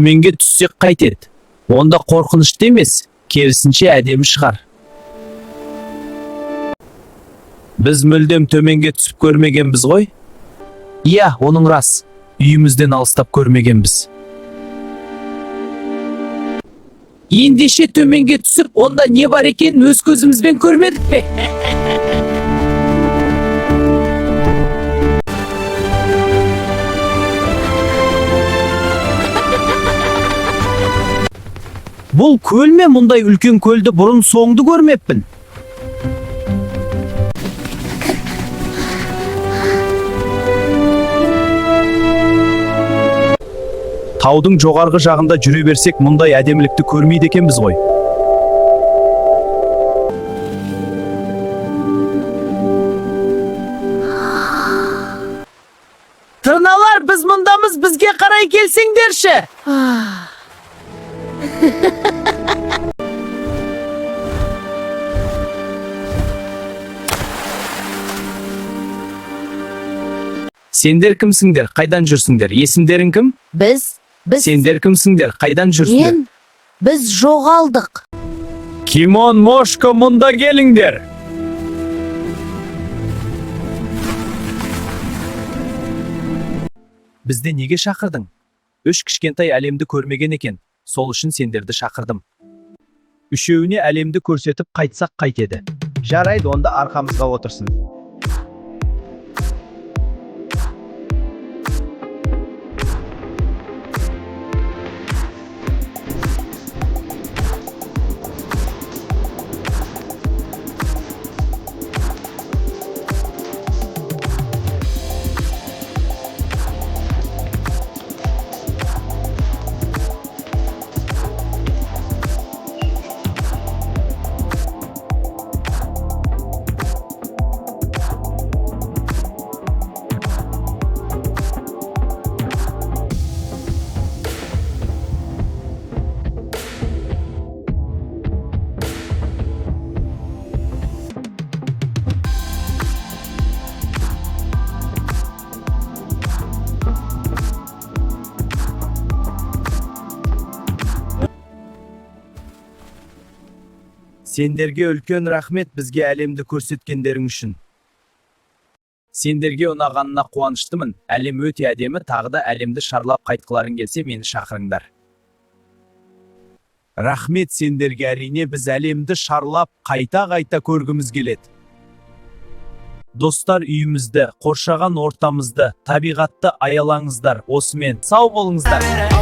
төменге түссек қайтеді? Онда қорқынышты емес, керісінше әдемі шығар. Біз мүлдем төменге түсіп көрмегенбіз ғой? Иә, оның рас. Үйімізден алыстап көрмегенбіз. Ендеше төменге түсіп, онда не бар екенін өз көзімізбен көрмедік пе? Бұл көл ме? Мұндай үлкен көлді бұрын соңды көрмеппін. Таудың жоғарғы жағында жүре берсек, мұндай әдемілікті көрмейді екенбіз ғой. Тырналар, біз мұндамыз, бізге қарай келсеңдерші. Сендер кімсіңдер? Қайдан жүрсіңдер? Есімдерің кім? Біз Сендер кімсіңдер? Қайдан жүрсіңдер? біз жоғалдық. Кимон, Мошко, мұнда келіңдер. Бізді неге шақырдың? Үш кішкентай әлемді көрмеген екен. Сол үшін сендерді шақырдым. Үшеуіне әлемді көрсетіп қайтсақ қайтеді. Жарайды, онда арқамызға отырсын. Сендерге үлкен рахмет бізге әлемді көрсеткендерің үшін. Сендерге ұнағанына қуаныштымын. Әлем өте әдемі, тағы да әлемді шарлап қайтқыларың келсе, мені шақырыңдар. Рахмет сендерге, әрине біз әлемді шарлап қайта-қайта көргіміз келеді. Достар, үйімізді, қоршаған ортамызды, табиғатты аялаңыздар. Осымен сау болыңыздар.